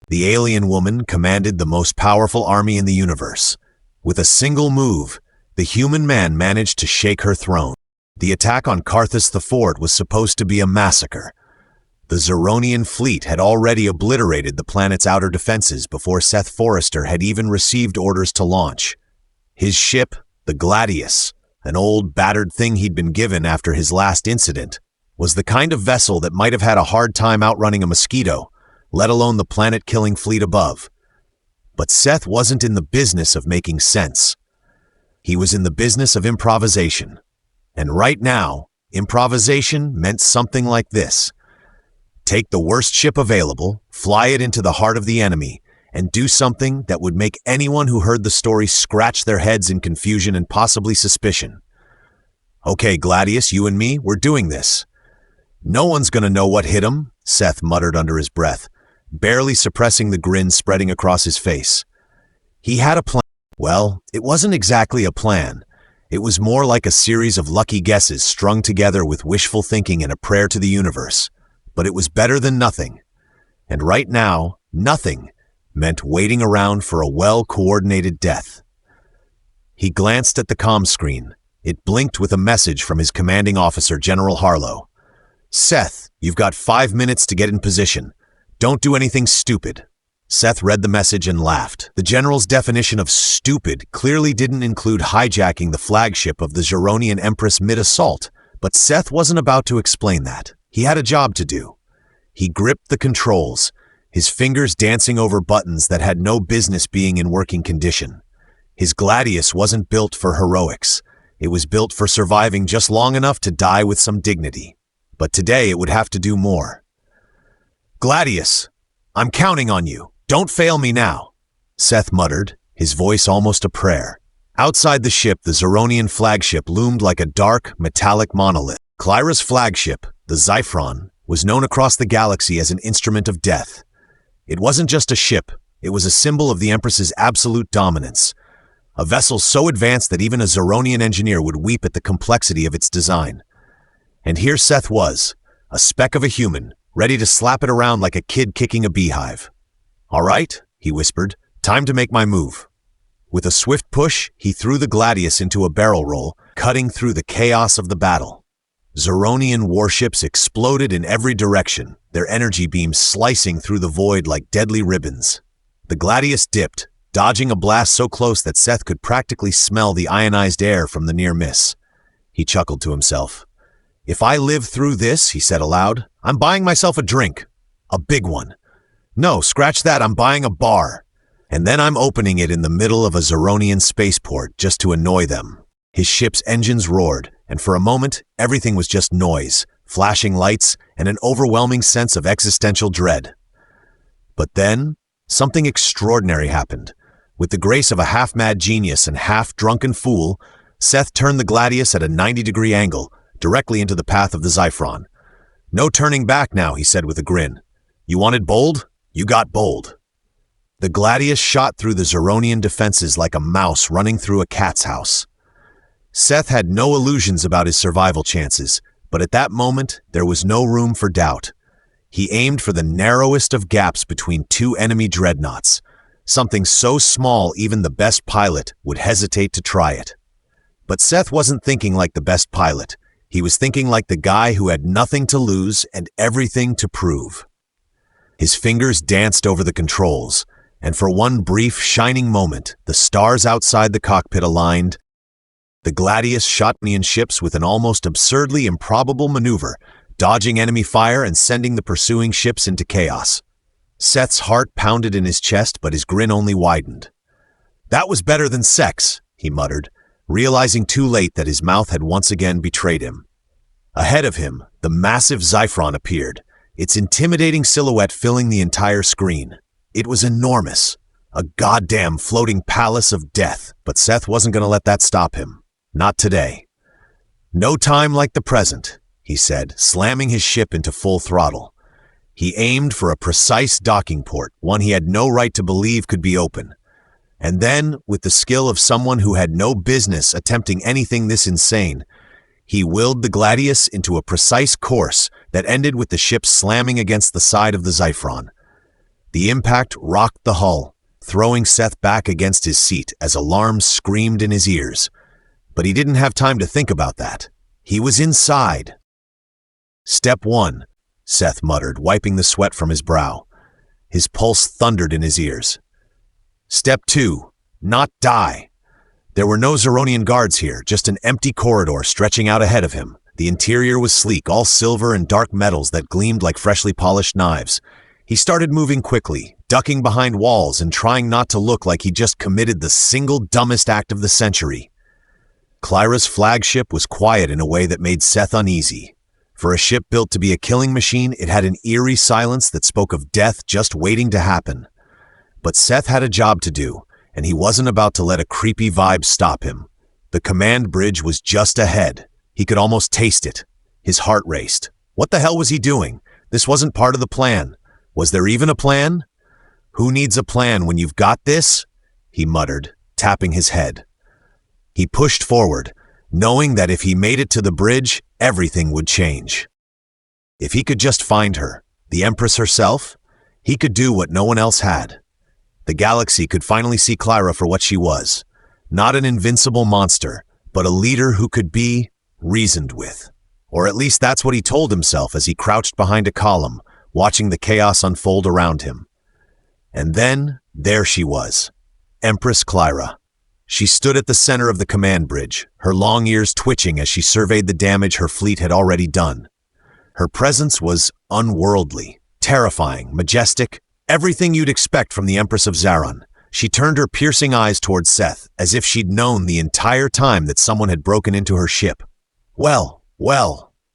The alien woman commanded the most powerful army in the universe. With a single move, the human man managed to shake her throne. The attack on Karthus the Fort was supposed to be a massacre. The Zharonian fleet had already obliterated the planet's outer defenses before Seth Forrester had even received orders to launch. His ship, the Gladius, an old, battered thing he'd been given after his last incident, was the kind of vessel that might have had a hard time outrunning a mosquito, let alone the planet-killing fleet above. But Seth wasn't in the business of making sense. He was in the business of improvisation. And right now, improvisation meant something like this. Take the worst ship available, fly it into the heart of the enemy, and do something that would make anyone who heard the story scratch their heads in confusion and possibly suspicion. Okay, Gladius, you and me, we're doing this. No one's gonna know what hit him, Seth muttered under his breath, barely suppressing the grin spreading across his face. He had a plan. Well, it wasn't exactly a plan. It was more like a series of lucky guesses strung together with wishful thinking and a prayer to the universe. But it was better than nothing. And right now, nothing meant waiting around for a well-coordinated death. He glanced at the comm screen. It blinked with a message from his commanding officer, General Harlow. Seth, you've got 5 minutes to get in position. Don't do anything stupid. Seth read the message and laughed. The general's definition of stupid clearly didn't include hijacking the flagship of the Zharonian Empress mid-assault, but Seth wasn't about to explain that. He had a job to do. He gripped the controls, his fingers dancing over buttons that had no business being in working condition. His Gladius wasn't built for heroics. It was built for surviving just long enough to die with some dignity. But today it would have to do more. Gladius, I'm counting on you. Don't fail me now, Seth muttered, his voice almost a prayer. Outside the ship, the Zharonian flagship loomed like a dark, metallic monolith. Clyra's flagship, the Zharon, was known across the galaxy as an instrument of death. It wasn't just a ship, it was a symbol of the Empress's absolute dominance. A vessel so advanced that even a Zharonian engineer would weep at the complexity of its design. And here Seth was, a speck of a human, ready to slap it around like a kid kicking a beehive. All right, he whispered, time to make my move. With a swift push, he threw the Gladius into a barrel roll, cutting through the chaos of the battle. Zharonian warships exploded in every direction, their energy beams slicing through the void like deadly ribbons. The Gladius dipped, dodging a blast so close that Seth could practically smell the ionized air from the near miss. He chuckled to himself. If I live through this, he said aloud, I'm buying myself a drink. A big one. No, scratch that, I'm buying a bar. And then I'm opening it in the middle of a Zharonian spaceport just to annoy them. His ship's engines roared, and for a moment, everything was just noise, flashing lights, and an overwhelming sense of existential dread. But then, something extraordinary happened. With the grace of a half-mad genius and half-drunken fool, Seth turned the Gladius at a 90-degree angle, directly into the path of the Zharon. No turning back now, he said with a grin. You wanted bold? You got bold. The Gladius shot through the Zharonian defenses like a mouse running through a cat's house. Seth had no illusions about his survival chances, but at that moment, there was no room for doubt. He aimed for the narrowest of gaps between two enemy dreadnoughts, something so small even the best pilot would hesitate to try it. But Seth wasn't thinking like the best pilot. He was thinking like the guy who had nothing to lose and everything to prove. His fingers danced over the controls, and for one brief, shining moment, the stars outside the cockpit aligned. The Gladius shot Neon ships with an almost absurdly improbable maneuver, dodging enemy fire and sending the pursuing ships into chaos. Seth's heart pounded in his chest, but his grin only widened. That was better than sex, he muttered, realizing too late that his mouth had once again betrayed him. Ahead of him, the massive Zharon appeared, its intimidating silhouette filling the entire screen. It was enormous, a goddamn floating palace of death, but Seth wasn't going to let that stop him. Not today. No time like the present, he said, slamming his ship into full throttle. He aimed for a precise docking port, one he had no right to believe could be open. And then, with the skill of someone who had no business attempting anything this insane, he willed the Gladius into a precise course that ended with the ship slamming against the side of the Zharon. The impact rocked the hull, throwing Seth back against his seat as alarms screamed in his ears. But he didn't have time to think about that. He was inside. "Step 1, Seth muttered, wiping the sweat from his brow. His pulse thundered in his ears. "Step 2, not die." There were no Zharonian guards here, just an empty corridor stretching out ahead of him. The interior was sleek, all silver and dark metals that gleamed like freshly polished knives. He started moving quickly, ducking behind walls and trying not to look like he just committed the single dumbest act of the century. Clyra's flagship was quiet in a way that made Seth uneasy. For a ship built to be a killing machine, it had an eerie silence that spoke of death just waiting to happen. But Seth had a job to do, and he wasn't about to let a creepy vibe stop him. The command bridge was just ahead. He could almost taste it. His heart raced. What the hell was he doing? This wasn't part of the plan. Was there even a plan? "Who needs a plan when you've got this?" he muttered, tapping his head. He pushed forward, knowing that if he made it to the bridge, everything would change. If he could just find her, the Empress herself, he could do what no one else had. The galaxy could finally see Clyra for what she was. Not an invincible monster, but a leader who could be reasoned with. Or at least that's what he told himself as he crouched behind a column, watching the chaos unfold around him. And then, there she was, Empress Clyra. She stood at the center of the command bridge, her long ears twitching as she surveyed the damage her fleet had already done. Her presence was unworldly, terrifying, majestic, everything you'd expect from the Empress of Zharon. She turned her piercing eyes towards Seth, as if she'd known the entire time that someone had broken into her ship. Well,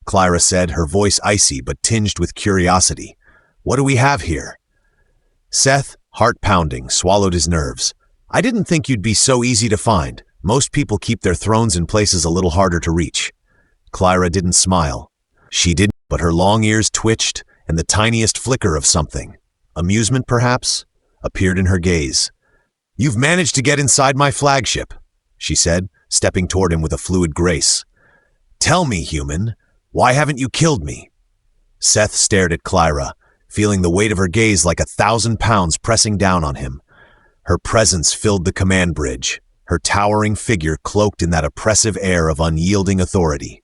Clyra said, her voice icy but tinged with curiosity. "What do we have here?" Seth, heart pounding, swallowed his nerves. "I didn't think you'd be so easy to find. Most people keep their thrones in places a little harder to reach." Clyra didn't smile. She didn't, but her long ears twitched, and the tiniest flicker of something, amusement perhaps, appeared in her gaze. "You've managed to get inside my flagship," she said, stepping toward him with a fluid grace. "Tell me, human, why haven't you killed me?" Seth stared at Clyra, feeling the weight of her gaze like 1,000 pounds pressing down on him. Her presence filled the command bridge, her towering figure cloaked in that oppressive air of unyielding authority.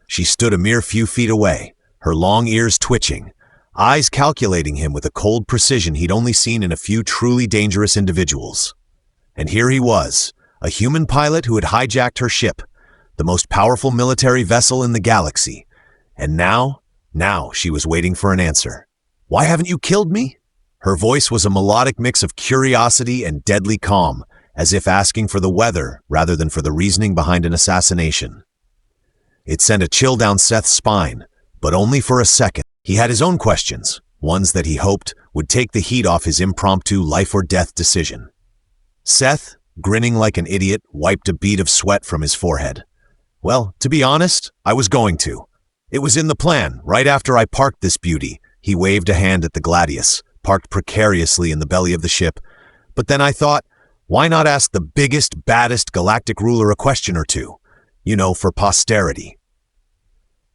She stood a mere few feet away, her long ears twitching, eyes calculating him with a cold precision he'd only seen in a few truly dangerous individuals. And here he was, a human pilot who had hijacked her ship, the most powerful military vessel in the galaxy. And now she was waiting for an answer. "Why haven't you killed me?" Her voice was a melodic mix of curiosity and deadly calm, as if asking for the weather rather than for the reasoning behind an assassination. It sent a chill down Seth's spine, but only for a second. He had his own questions, ones that he hoped would take the heat off his impromptu life-or-death decision. Seth, grinning like an idiot, wiped a bead of sweat from his forehead. "Well, to be honest, I was going to. It was in the plan, right after I parked this beauty." He waved a hand at the Gladius, parked precariously in the belly of the ship. "But then I thought, why not ask the biggest, baddest galactic ruler a question or two? You know, for posterity."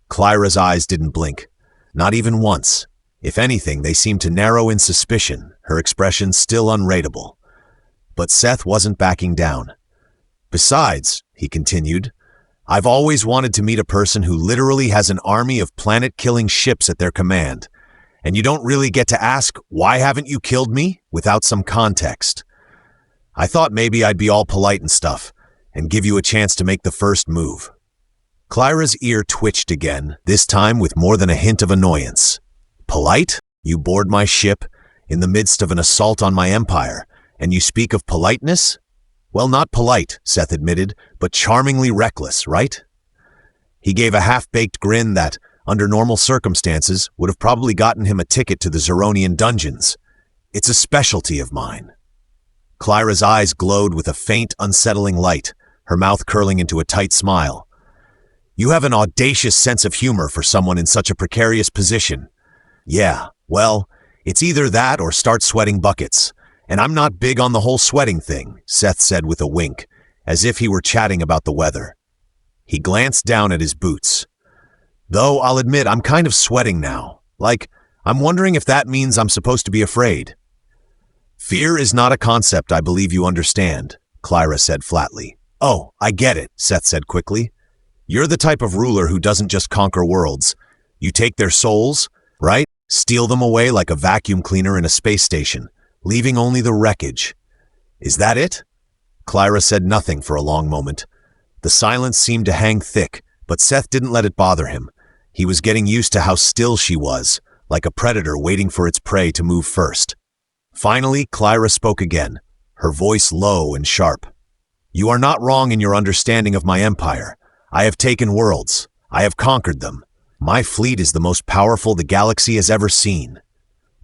Clyra's eyes didn't blink. Not even once. If anything, they seemed to narrow in suspicion, her expression still unreadable. But Seth wasn't backing down. "Besides," he continued, "I've always wanted to meet a person who literally has an army of planet-killing ships at their command. And you don't really get to ask, 'Why haven't you killed me?' without some context. I thought maybe I'd be all polite and stuff, and give you a chance to make the first move." Clyra's ear twitched again, this time with more than a hint of annoyance. "Polite? You board my ship in the midst of an assault on my empire, and you speak of politeness? Well, not polite," Seth admitted, "but charmingly reckless, right?" He gave a half-baked grin that, under normal circumstances, would have probably gotten him a ticket to the Zharonian dungeons. "It's a specialty of mine." Clyra's eyes glowed with a faint, unsettling light, her mouth curling into a tight smile. "You have an audacious sense of humor for someone in such a precarious position." "Yeah, well, it's either that or start sweating buckets. And I'm not big on the whole sweating thing," Seth said with a wink, as if he were chatting about the weather. He glanced down at his boots. "Though I'll admit I'm kind of sweating now. Like, I'm wondering if that means I'm supposed to be afraid." Fear is not a concept I believe you understand, Clyra said flatly. Oh, I get it, Seth said quickly. You're the type of ruler who doesn't just conquer worlds. You take their souls, right? Steal them away like a vacuum cleaner in a space station, leaving only the wreckage. Is that it? Clyra said nothing for a long moment. The silence seemed to hang thick, but Seth didn't let it bother him. He was getting used to how still she was, like a predator waiting for its prey to move first. Finally, Clyra spoke again, her voice low and sharp. You are not wrong in your understanding of my empire. I have taken worlds. I have conquered them. My fleet is the most powerful the galaxy has ever seen.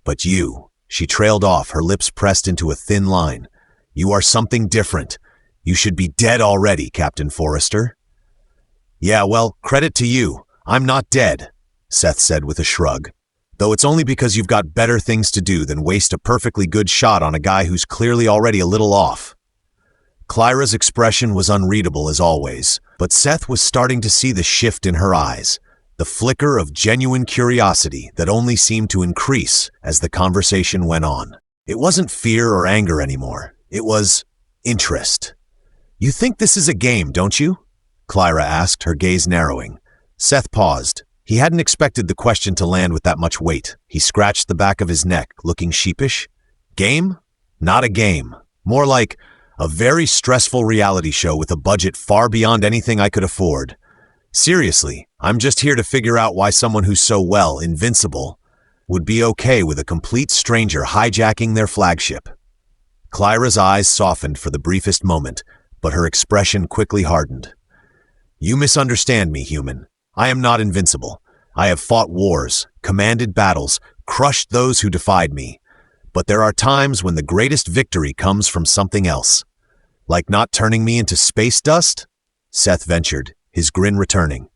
But you, she trailed off, her lips pressed into a thin line. You are something different. You should be dead already, Captain Forrester. Yeah, well, credit to you. I'm not dead, Seth said with a shrug. Though it's only because you've got better things to do than waste a perfectly good shot on a guy who's clearly already a little off. Clyra's expression was unreadable as always, but Seth was starting to see the shift in her eyes, the flicker of genuine curiosity that only seemed to increase as the conversation went on. It wasn't fear or anger anymore. It was interest. You think this is a game, don't you? Clyra asked, her gaze narrowing. Seth paused. He hadn't expected the question to land with that much weight. He scratched the back of his neck, looking sheepish. Game? Not a game. More like a very stressful reality show with a budget far beyond anything I could afford. Seriously, I'm just here to figure out why someone who's so, well, invincible, would be okay with a complete stranger hijacking their flagship. Clyra's eyes softened for the briefest moment, but her expression quickly hardened. You misunderstand me, human. I am not invincible. I have fought wars, commanded battles, crushed those who defied me. But there are times when the greatest victory comes from something else. Like not turning me into space dust? Seth ventured, his grin returning.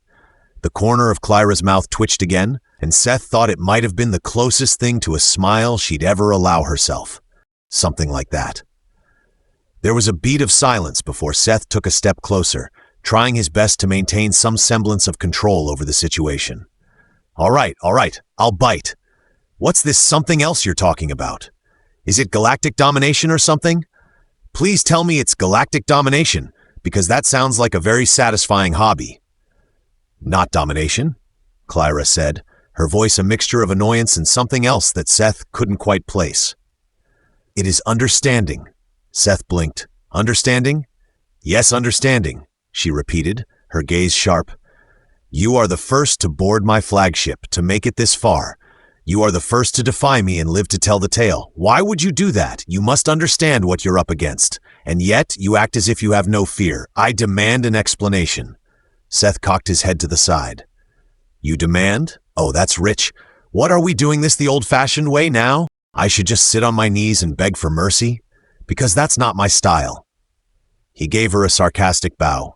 The corner of Clyra's mouth twitched again, and Seth thought it might have been the closest thing to a smile she'd ever allow herself. Something like that. There was a beat of silence before Seth took a step closer, trying his best to maintain some semblance of control over the situation. All right, I'll bite. What's this something else you're talking about? Is it galactic domination or something? Please tell me it's galactic domination, because that sounds like a very satisfying hobby. Not domination, Clyra said, her voice a mixture of annoyance and something else that Seth couldn't quite place. It is understanding. Seth blinked. Understanding? Yes, understanding, she repeated, her gaze sharp. You are the first to board my flagship, to make it this far. You are the first to defy me and live to tell the tale. Why would you do that? You must understand what you're up against. And yet, you act as if you have no fear. I demand an explanation. Seth cocked his head to the side. You demand? Oh, that's rich. What, are we doing this the old-fashioned way now? I should just sit on my knees and beg for mercy? Because that's not my style. He gave her a sarcastic bow.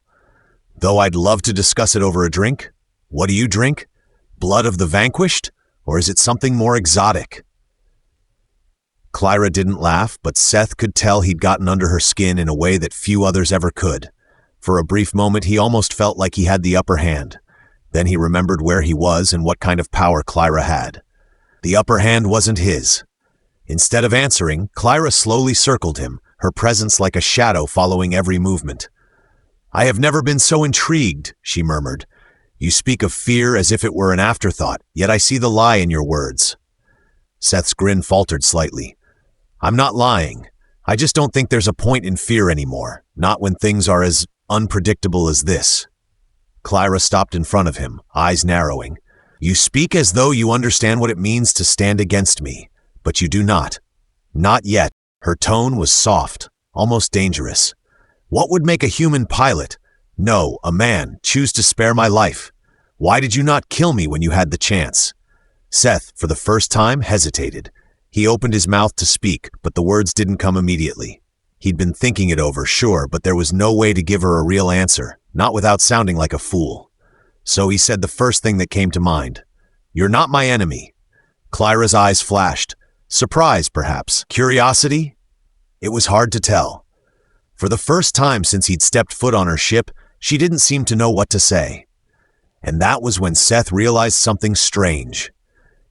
Though I'd love to discuss it over a drink. What do you drink? Blood of the vanquished? Or is it something more exotic? Clyra didn't laugh, but Seth could tell he'd gotten under her skin in a way that few others ever could. For a brief moment, he almost felt like he had the upper hand. Then he remembered where he was and what kind of power Clyra had. The upper hand wasn't his. Instead of answering, Clyra slowly circled him, her presence like a shadow following every movement. I have never been so intrigued, she murmured. You speak of fear as if it were an afterthought, yet I see the lie in your words. Seth's grin faltered slightly. I'm not lying. I just don't think there's a point in fear anymore, not when things are as unpredictable as this. Clyra stopped in front of him, eyes narrowing. You speak as though you understand what it means to stand against me, but you do not. Not yet. Her tone was soft, almost dangerous. What would make a human pilot, no, a man, choose to spare my life? Why did you not kill me when you had the chance? Seth, for the first time, hesitated. He opened his mouth to speak, but the words didn't come immediately. He'd been thinking it over, sure, but there was no way to give her a real answer, not without sounding like a fool. So he said the first thing that came to mind. You're not my enemy. Clyra's eyes flashed. Surprise, perhaps. Curiosity? It was hard to tell. For the first time since he'd stepped foot on her ship, she didn't seem to know what to say. And that was when Seth realized something strange.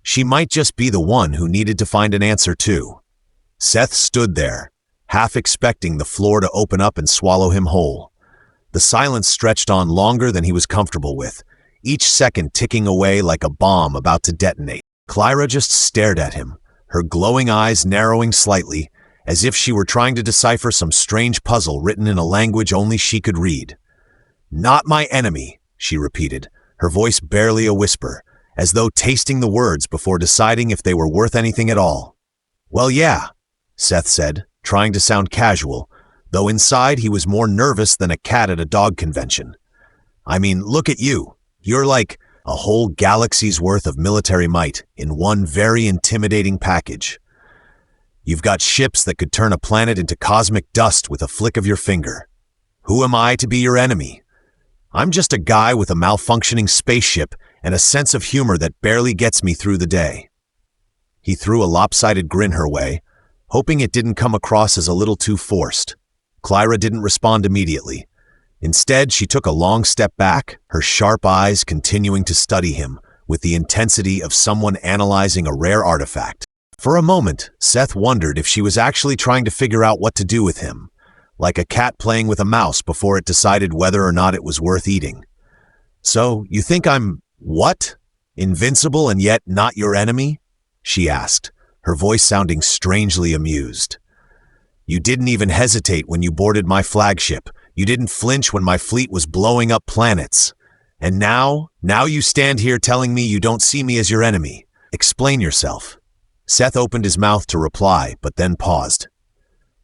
She might just be the one who needed to find an answer too. Seth stood there, half expecting the floor to open up and swallow him whole. The silence stretched on longer than he was comfortable with, each second ticking away like a bomb about to detonate. Clara just stared at him, her glowing eyes narrowing slightly, as if she were trying to decipher some strange puzzle written in a language only she could read. "Not my enemy," she repeated, her voice barely a whisper, as though tasting the words before deciding if they were worth anything at all. "Well, yeah," Seth said, trying to sound casual, though inside he was more nervous than a cat at a dog convention. "I mean, look at you. You're like a whole galaxy's worth of military might in one very intimidating package. You've got ships that could turn a planet into cosmic dust with a flick of your finger. Who am I to be your enemy? I'm just a guy with a malfunctioning spaceship and a sense of humor that barely gets me through the day." He threw a lopsided grin her way, hoping it didn't come across as a little too forced. Clara didn't respond immediately. Instead, she took a long step back, her sharp eyes continuing to study him with the intensity of someone analyzing a rare artifact. For a moment, Seth wondered if she was actually trying to figure out what to do with him, like a cat playing with a mouse before it decided whether or not it was worth eating. "So, you think I'm, what? Invincible and yet not your enemy?" she asked, her voice sounding strangely amused. "You didn't even hesitate when you boarded my flagship. You didn't flinch when my fleet was blowing up planets. And now you stand here telling me you don't see me as your enemy. Explain yourself." Seth opened his mouth to reply, but then paused.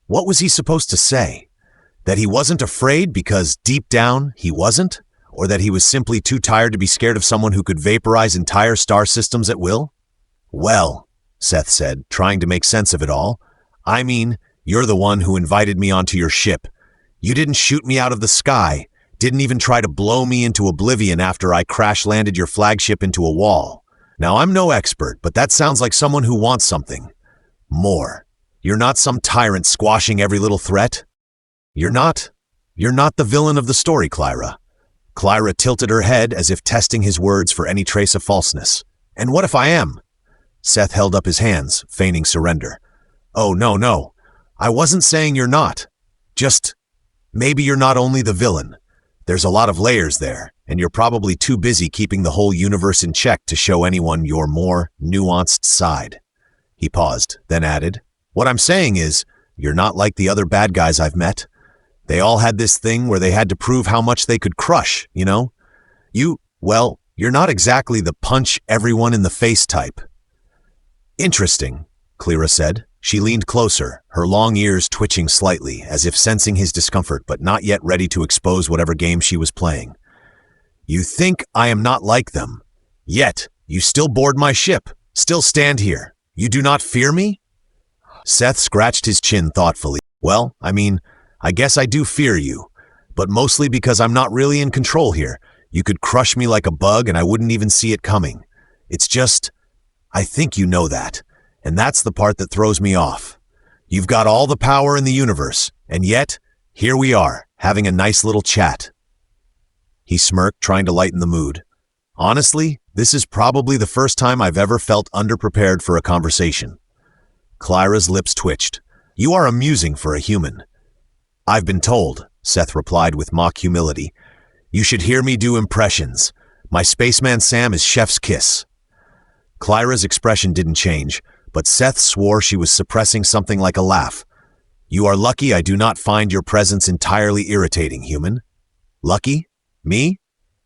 What was he supposed to say? That he wasn't afraid because deep down he wasn't? Or that he was simply too tired to be scared of someone who could vaporize entire star systems at will? "Well," Seth said, trying to make sense of it all, "I mean, you're the one who invited me onto your ship. You didn't shoot me out of the sky, didn't even try to blow me into oblivion after I crash-landed your flagship into a wall. Now, I'm no expert, but that sounds like someone who wants something more. You're not some tyrant squashing every little threat. You're not the villain of the story, Clara." Clara tilted her head as if testing his words for any trace of falseness. "And what if I am?" Seth held up his hands, feigning surrender. "Oh, no. I wasn't saying you're not. Just, maybe you're not only the villain. There's a lot of layers there, and you're probably too busy keeping the whole universe in check to show anyone your more nuanced side." He paused, then added, "What I'm saying is, you're not like the other bad guys I've met. They all had this thing where they had to prove how much they could crush, you know? You're not exactly the punch everyone in the face type." "Interesting," Clara said. She leaned closer, her long ears twitching slightly, as if sensing his discomfort but not yet ready to expose whatever game she was playing. "You think I am not like them. Yet, you still board my ship, still stand here. You do not fear me?" Seth scratched his chin thoughtfully. "Well, I mean, I guess I do fear you, but mostly because I'm not really in control here. You could crush me like a bug and I wouldn't even see it coming. It's just, I think you know that, and that's the part that throws me off. You've got all the power in the universe, and yet, here we are, having a nice little chat." He smirked, trying to lighten the mood. "Honestly, this is probably the first time I've ever felt underprepared for a conversation." Clara's lips twitched. "You are amusing for a human." "I've been told," Seth replied with mock humility. "You should hear me do impressions. My spaceman Sam is chef's kiss." Clara's expression didn't change, but Seth swore she was suppressing something like a laugh. "You are lucky I do not find your presence entirely irritating, human." "Lucky? Me?"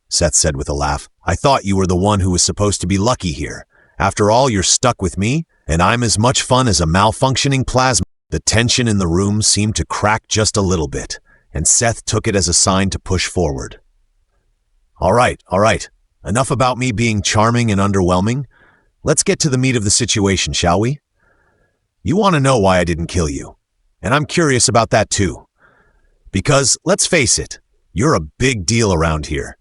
Seth said with a laugh. "I thought you were the one who was supposed to be lucky here. After all, you're stuck with me, and I'm as much fun as a malfunctioning plasma." The tension in the room seemed to crack just a little bit, and Seth took it as a sign to push forward. All right. Enough about me being charming and underwhelming. Let's get to the meat of the situation, shall we? You want to know why I didn't kill you, and I'm curious about that too. Because, let's face it, you're a big deal around here.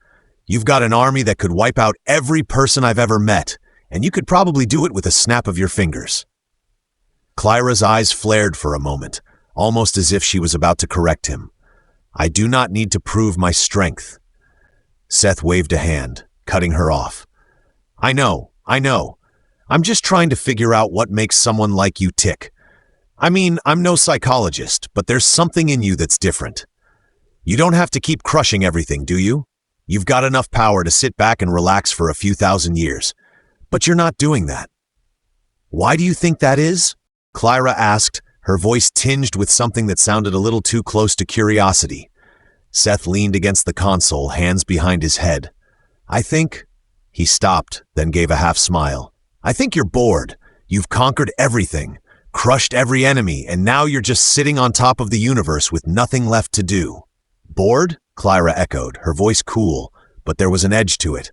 You've got an army that could wipe out every person I've ever met, and you could probably do it with a snap of your fingers. Clara's eyes flared for a moment, almost as if she was about to correct him. "I do not need to prove my strength." Seth waved a hand, cutting her off. I know. I'm just trying to figure out what makes someone like you tick. I mean, I'm no psychologist, but there's something in you that's different. You don't have to keep crushing everything, do you? You've got enough power to sit back and relax for a few thousand years. But you're not doing that. Why do you think that is? Clyra asked, her voice tinged with something that sounded a little too close to curiosity. Seth leaned against the console, hands behind his head. I think... He stopped, then gave a half smile. I think you're bored. You've conquered everything, crushed every enemy, and now you're just sitting on top of the universe with nothing left to do. Bored? Clyra echoed, her voice cool, but there was an edge to it.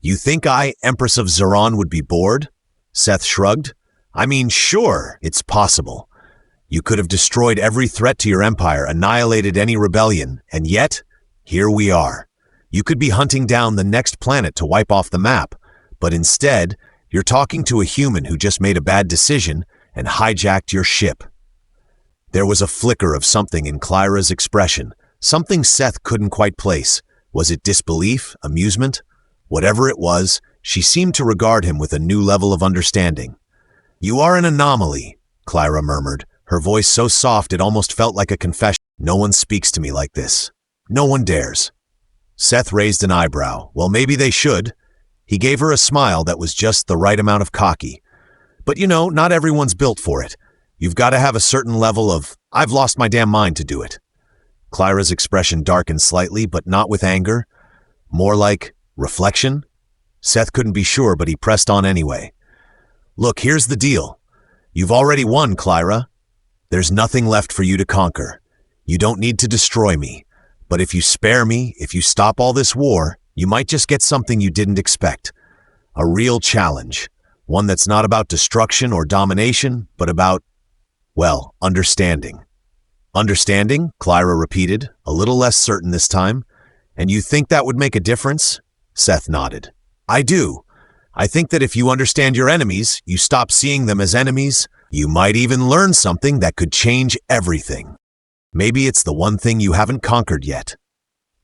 You think I, Empress of Zharon, would be bored? Seth shrugged. I mean, sure, it's possible. You could have destroyed every threat to your empire, annihilated any rebellion, and yet, here we are. You could be hunting down the next planet to wipe off the map, but instead, you're talking to a human who just made a bad decision and hijacked your ship. There was a flicker of something in Clyra's expression, something Seth couldn't quite place. Was it disbelief, amusement? Whatever it was, she seemed to regard him with a new level of understanding. You are an anomaly, Clyra murmured, her voice so soft it almost felt like a confession. No one speaks to me like this. No one dares. Seth raised an eyebrow. Well, maybe they should. He gave her a smile that was just the right amount of cocky. But you know, not everyone's built for it. You've got to have a certain level of, I've lost my damn mind to do it. Clyra's expression darkened slightly, but not with anger. More like reflection? Seth couldn't be sure, but he pressed on anyway. Look, here's the deal. You've already won, Clyra. There's nothing left for you to conquer. You don't need to destroy me. But if you spare me, if you stop all this war, you might just get something you didn't expect. A real challenge. One that's not about destruction or domination, but about, well, understanding. Understanding? Clyra repeated, a little less certain this time. And you think that would make a difference? Seth nodded. I do. I think that if you understand your enemies, you stop seeing them as enemies, you might even learn something that could change everything. Maybe it's the one thing you haven't conquered yet.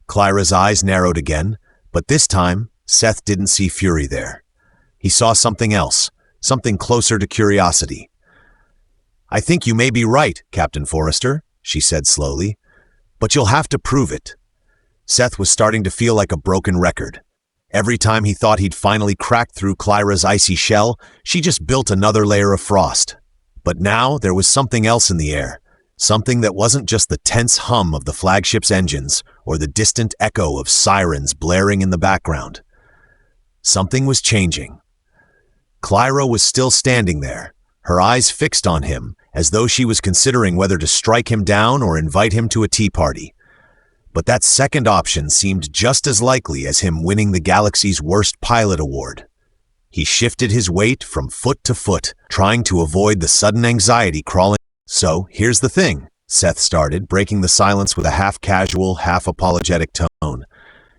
Clyra's eyes narrowed again, but this time, Seth didn't see fury there. He saw something else, something closer to curiosity. I think you may be right, Captain Forrester, she said slowly, but you'll have to prove it. Seth was starting to feel like a broken record. Every time he thought he'd finally cracked through Clyra's icy shell, she just built another layer of frost. But now there was something else in the air. Something that wasn't just the tense hum of the flagship's engines or the distant echo of sirens blaring in the background. Something was changing. Clyra was still standing there, her eyes fixed on him, as though she was considering whether to strike him down or invite him to a tea party. But that second option seemed just as likely as him winning the galaxy's worst pilot award. He shifted his weight from foot to foot, trying to avoid the sudden anxiety crawling. So, here's the thing, Seth started, breaking the silence with a half-casual, half-apologetic tone.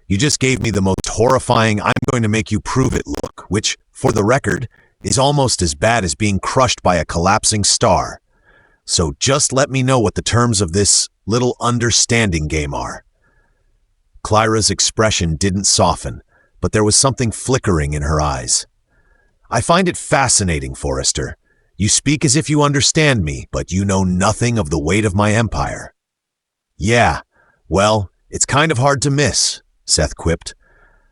You just gave me the most horrifying I'm going to make you prove it look, which, for the record, is almost as bad as being crushed by a collapsing star. So just let me know what the terms of this little understanding game are. Clyra's expression didn't soften, but there was something flickering in her eyes. I find it fascinating, Forrester. You speak as if you understand me, but you know nothing of the weight of my empire. Yeah, well, it's kind of hard to miss, Seth quipped.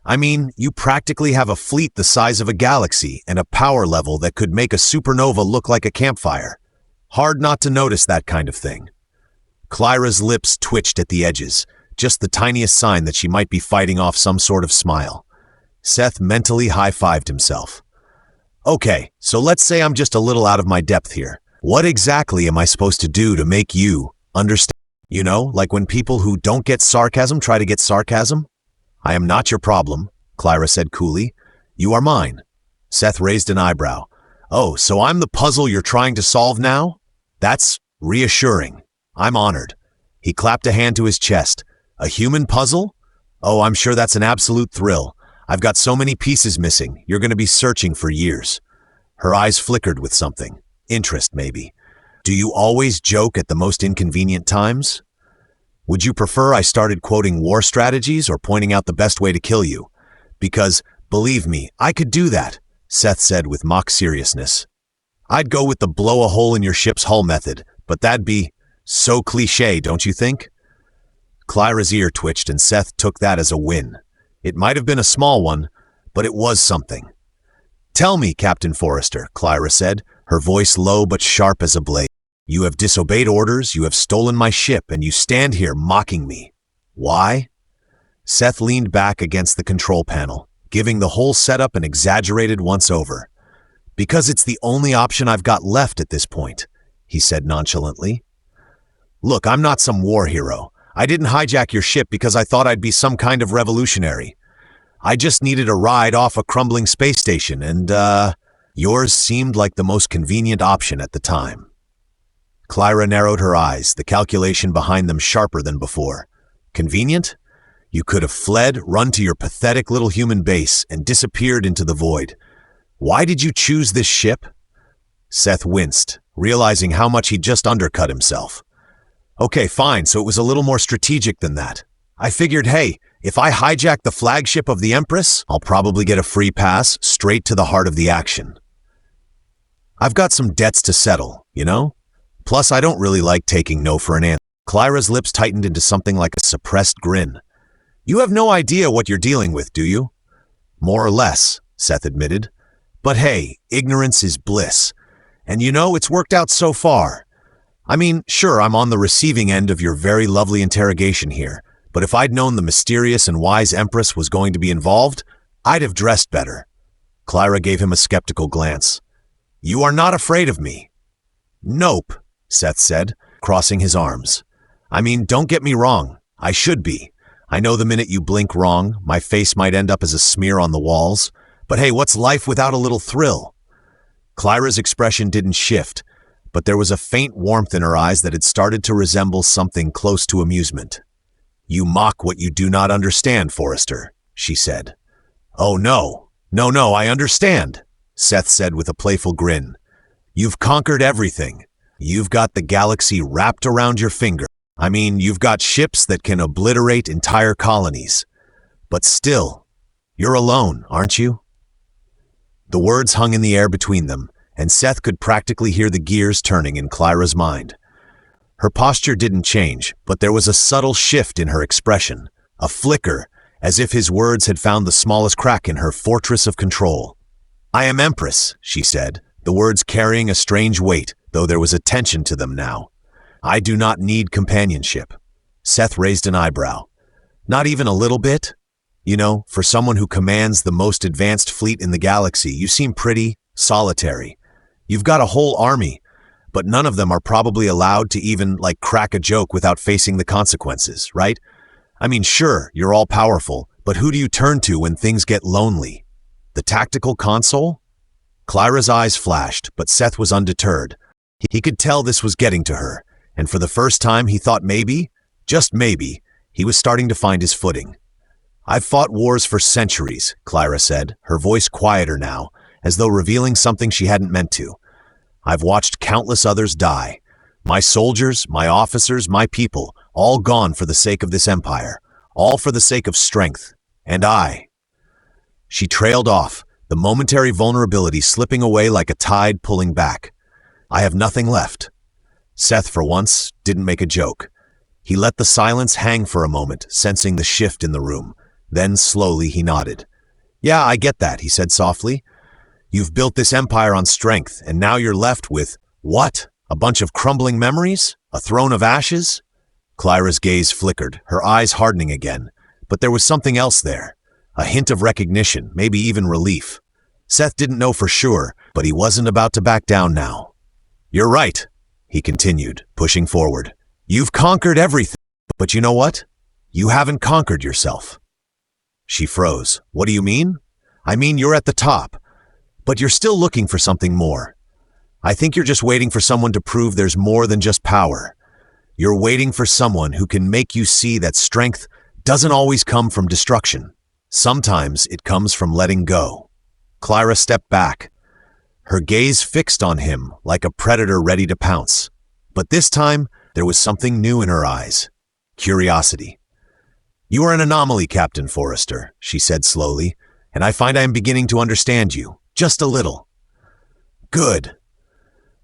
I mean, you practically have a fleet the size of a galaxy and a power level that could make a supernova look like a campfire. Hard not to notice that kind of thing. Clyra's lips twitched at the edges, just the tiniest sign that she might be fighting off some sort of smile. Seth mentally high-fived himself. Okay, so let's say I'm just a little out of my depth here. What exactly am I supposed to do to make you understand? You know, like when people who don't get sarcasm try to get sarcasm? I am not your problem, Clyra said coolly. You are mine. Seth raised an eyebrow. Oh, so I'm the puzzle you're trying to solve now? That's reassuring. I'm honored. He clapped a hand to his chest. A human puzzle? Oh, I'm sure that's an absolute thrill. I've got so many pieces missing, you're going to be searching for years. Her eyes flickered with something. Interest, maybe. Do you always joke at the most inconvenient times? Would you prefer I started quoting war strategies or pointing out the best way to kill you? Because, believe me, I could do that, Seth said with mock seriousness. I'd go with the blow a hole in your ship's hull method, but that'd be so cliché, don't you think? Clara's ear twitched and Seth took that as a win. It might have been a small one, but it was something. Tell me, Captain Forrester, Clara said, her voice low but sharp as a blade. You have disobeyed orders, you have stolen my ship, and you stand here mocking me. Why? Seth leaned back against the control panel, giving the whole setup an exaggerated once-over. Because it's the only option I've got left at this point, he said nonchalantly. Look, I'm not some war hero. I didn't hijack your ship because I thought I'd be some kind of revolutionary. I just needed a ride off a crumbling space station, and, yours seemed like the most convenient option at the time. Clara narrowed her eyes, the calculation behind them sharper than before. Convenient? You could have fled, run to your pathetic little human base, and disappeared into the void. Why did you choose this ship? Seth winced, realizing how much he'd just undercut himself. Okay, fine, so it was a little more strategic than that. I figured, hey, if I hijack the flagship of the Empress, I'll probably get a free pass straight to the heart of the action. I've got some debts to settle, you know? Plus, I don't really like taking no for an answer. Clara's lips tightened into something like a suppressed grin. You have no idea what you're dealing with, do you? More or less, Seth admitted. But hey, ignorance is bliss. And you know, it's worked out so far. I mean, sure, I'm on the receiving end of your very lovely interrogation here, but if I'd known the mysterious and wise Empress was going to be involved, I'd have dressed better. Clara gave him a skeptical glance. You are not afraid of me? Nope, Seth said, crossing his arms. I mean, don't get me wrong, I should be. I know the minute you blink wrong, my face might end up as a smear on the walls, but hey, what's life without a little thrill? Clara's expression didn't shift, but there was a faint warmth in her eyes that had started to resemble something close to amusement. You mock what you do not understand, Forrester, she said. Oh no, I understand, Seth said with a playful grin. You've conquered everything. You've got the galaxy wrapped around your finger. I mean, you've got ships that can obliterate entire colonies. But still, you're alone, aren't you? The words hung in the air between them, and Seth could practically hear the gears turning in Clara's mind. Her posture didn't change, but there was a subtle shift in her expression, a flicker, as if his words had found the smallest crack in her fortress of control. I am Empress, she said, the words carrying a strange weight, though there was a tension to them now. I do not need companionship. Seth raised an eyebrow. Not even a little bit? You know, for someone who commands the most advanced fleet in the galaxy, you seem pretty solitary. You've got a whole army, but none of them are probably allowed to even, crack a joke without facing the consequences, right? I mean, sure, you're all powerful, but who do you turn to when things get lonely? The tactical console? Clara's eyes flashed, but Seth was undeterred. He could tell this was getting to her, and for the first time he thought maybe, just maybe, he was starting to find his footing. I've fought wars for centuries, Clara said, her voice quieter now, as though revealing something she hadn't meant to. I've watched countless others die. My soldiers, my officers, my people, all gone for the sake of this empire, all for the sake of strength. And I. She trailed off, the momentary vulnerability slipping away like a tide pulling back. I have nothing left. Seth, for once, didn't make a joke. He let the silence hang for a moment, sensing the shift in the room. Then, slowly, he nodded. Yeah, I get that, he said softly. You've built this empire on strength, and now you're left with, what? A bunch of crumbling memories? A throne of ashes? Clara's gaze flickered, her eyes hardening again. But there was something else there. A hint of recognition, maybe even relief. Seth didn't know for sure, but he wasn't about to back down now. You're right, he continued, pushing forward. You've conquered everything. But you know what? You haven't conquered yourself. She froze. What do you mean? I mean, you're at the top. But you're still looking for something more. I think you're just waiting for someone to prove there's more than just power. You're waiting for someone who can make you see that strength doesn't always come from destruction. Sometimes it comes from letting go. Clara stepped back, her gaze fixed on him like a predator ready to pounce. But this time, there was something new in her eyes. Curiosity. You are an anomaly, Captain Forrester, she said slowly, and I find I am beginning to understand you. Just a little. Good.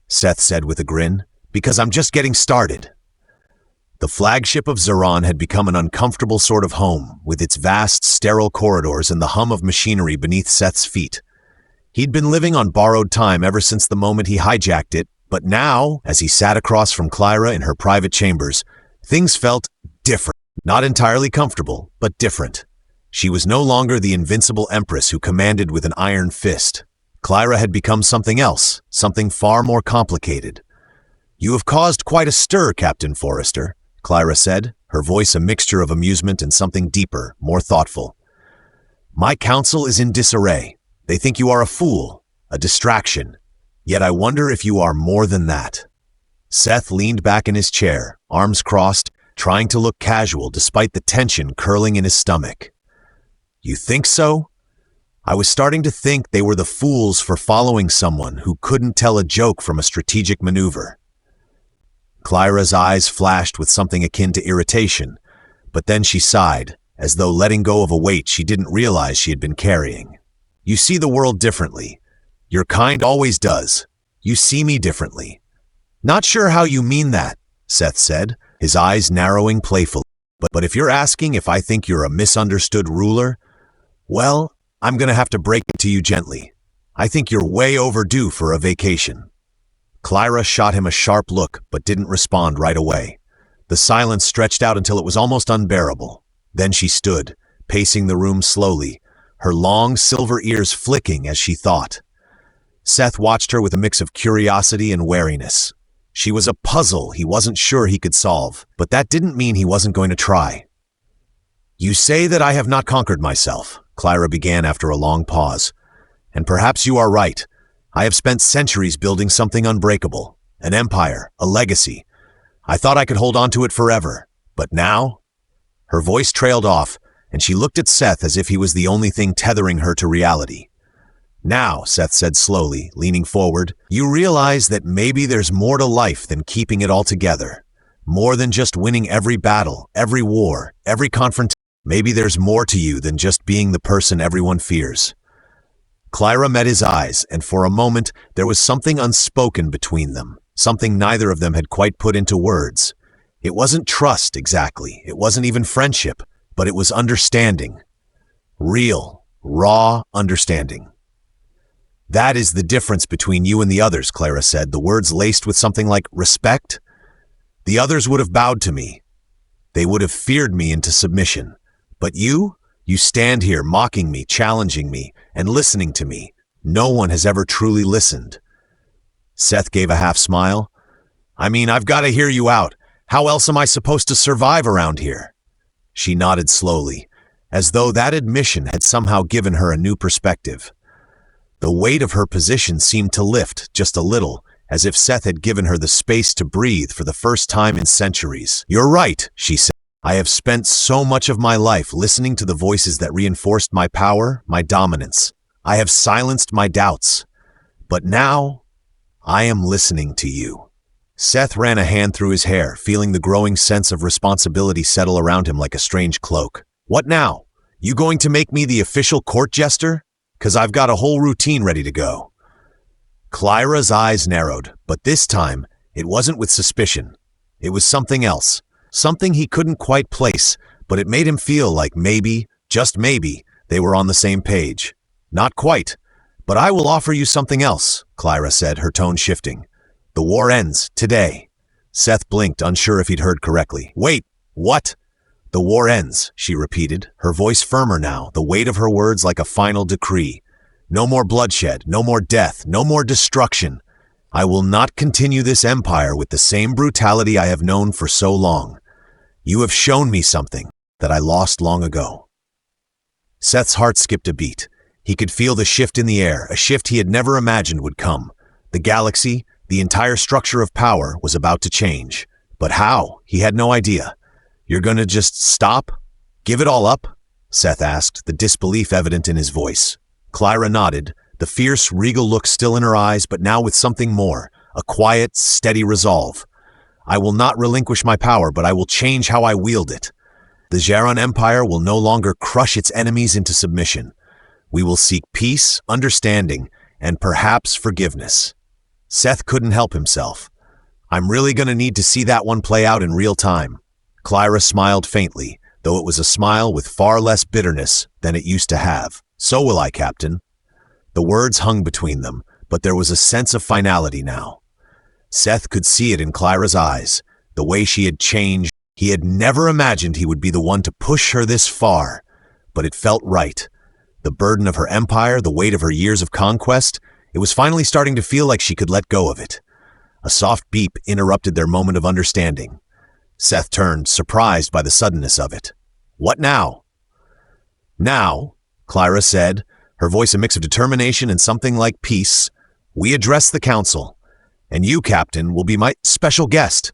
Seth said with a grin. Because I'm just getting started. The flagship of Zharon had become an uncomfortable sort of home, with its vast, sterile corridors and the hum of machinery beneath Seth's feet. He'd been living on borrowed time ever since the moment he hijacked it, but now, as he sat across from Clyra in her private chambers, things felt different. Not entirely comfortable, but different. She was no longer the invincible Empress who commanded with an iron fist. Clyra had become something else, something far more complicated. "You have caused quite a stir, Captain Forrester," Clyra said, her voice a mixture of amusement and something deeper, more thoughtful. "My council is in disarray. They think you are a fool, a distraction. Yet I wonder if you are more than that." Seth leaned back in his chair, arms crossed, trying to look casual despite the tension curling in his stomach. "You think so? I was starting to think they were the fools for following someone who couldn't tell a joke from a strategic maneuver." Clyra's eyes flashed with something akin to irritation, but then she sighed, as though letting go of a weight she didn't realize she had been carrying. "You see the world differently. Your kind always does. You see me differently." "Not sure how you mean that," Seth said, his eyes narrowing playfully. But if you're asking if I think you're a misunderstood ruler, well, I'm gonna have to break it to you gently. I think you're way overdue for a vacation." Clyra shot him a sharp look, but didn't respond right away. The silence stretched out until it was almost unbearable. Then she stood, pacing the room slowly, her long silver ears flicking as she thought. Seth watched her with a mix of curiosity and wariness. She was a puzzle he wasn't sure he could solve, but that didn't mean he wasn't going to try. "You say that I have not conquered myself," Clyra began after a long pause. "And perhaps you are right. I have spent centuries building something unbreakable, an empire, a legacy. I thought I could hold on to it forever, but now?" Her voice trailed off, and she looked at Seth as if he was the only thing tethering her to reality. "Now," Seth said slowly, leaning forward, "you realize that maybe there's more to life than keeping it all together. More than just winning every battle, every war, every confrontation. Maybe there's more to you than just being the person everyone fears." Clyra met his eyes, and for a moment there was something unspoken between them, something neither of them had quite put into words. It wasn't trust exactly, it wasn't even friendship, but it was understanding. Real, raw understanding. "That is the difference between you and the others," Clyra said, the words laced with something like respect. "The others would have bowed to me. They would have feared me into submission. But you stand here mocking me, challenging me, and listening to me. No one has ever truly listened." Seth gave a half smile. "I mean, I've got to hear you out. How else am I supposed to survive around here?" She nodded slowly, as though that admission had somehow given her a new perspective. The weight of her position seemed to lift just a little, as if Seth had given her the space to breathe for the first time in centuries. "You're right," she said. "I have spent so much of my life listening to the voices that reinforced my power, my dominance. I have silenced my doubts. But now, I am listening to you." Seth ran a hand through his hair, feeling the growing sense of responsibility settle around him like a strange cloak. "What now? You going to make me the official court jester? 'Cause I've got a whole routine ready to go." Clyra's eyes narrowed, but this time, it wasn't with suspicion. It was something else. Something he couldn't quite place, but it made him feel like maybe, just maybe, they were on the same page. "Not quite, but I will offer you something else," Clyra said, her tone shifting. "The war ends today." Seth blinked, unsure if he'd heard correctly. "Wait, what?" "The war ends," she repeated, her voice firmer now, the weight of her words like a final decree. "No more bloodshed, no more death, no more destruction. I will not continue this empire with the same brutality I have known for so long. You have shown me something that I lost long ago." Seth's heart skipped a beat. He could feel the shift in the air, a shift he had never imagined would come. The galaxy, the entire structure of power, was about to change. But how? He had no idea. "You're gonna just stop? Give it all up?" Seth asked, the disbelief evident in his voice. Clyra nodded, the fierce, regal look still in her eyes, but now with something more, a quiet, steady resolve. "I will not relinquish my power, but I will change how I wield it. The Zharon Empire will no longer crush its enemies into submission. We will seek peace, understanding, and perhaps forgiveness." Seth couldn't help himself. I'm really going to need to see that one play out in real time. Clyra smiled faintly, though it was a smile with far less bitterness than it used to have. So will I, Captain. The words hung between them, but there was a sense of finality now. Seth could see it in Clyra's eyes, the way she had changed. He had never imagined he would be the one to push her this far, but it felt right. The burden of her empire, the weight of her years of conquest, it was finally starting to feel like she could let go of it. A soft beep interrupted their moment of understanding. Seth turned, surprised by the suddenness of it. What now? Now, Clyra said, her voice a mix of determination and something like peace, we address the council, and you, Captain, will be my special guest.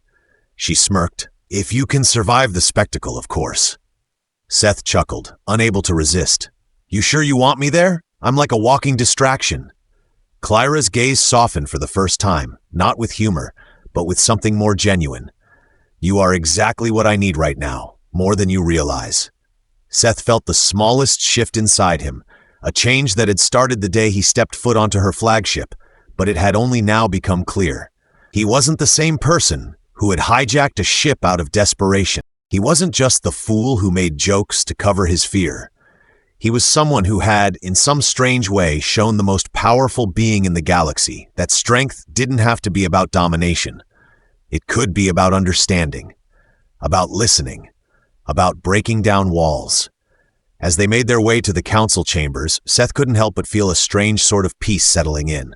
She smirked. If you can survive the spectacle, of course. Seth chuckled, unable to resist. You sure you want me there? I'm like a walking distraction. Clyra's gaze softened for the first time, not with humor, but with something more genuine. You are exactly what I need right now, more than you realize. Seth felt the smallest shift inside him, a change that had started the day he stepped foot onto her flagship, but it had only now become clear. He wasn't the same person who had hijacked a ship out of desperation. He wasn't just the fool who made jokes to cover his fear. He was someone who had, in some strange way, shown the most powerful being in the galaxy that strength didn't have to be about domination. It could be about understanding, about listening, about breaking down walls. As they made their way to the council chambers, Seth couldn't help but feel a strange sort of peace settling in.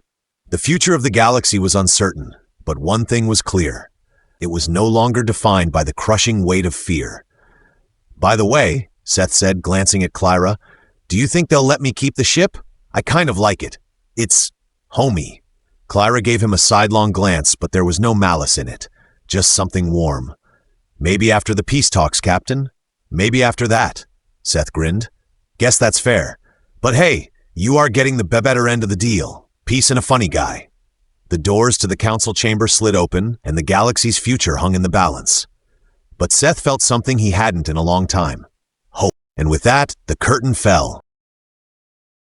The future of the galaxy was uncertain, but one thing was clear. It was no longer defined by the crushing weight of fear. By the way, Seth said, glancing at Clyra, do you think they'll let me keep the ship? I kind of like it. It's homey. Clyra gave him a sidelong glance, but there was no malice in it, just something warm. Maybe after the peace talks, Captain. Maybe after that. Seth grinned. Guess that's fair. But hey, you are getting the better end of the deal. Peace and a funny guy. The doors to the council chamber slid open, and the galaxy's future hung in the balance. But Seth felt something he hadn't in a long time. Hope. And with that, the curtain fell.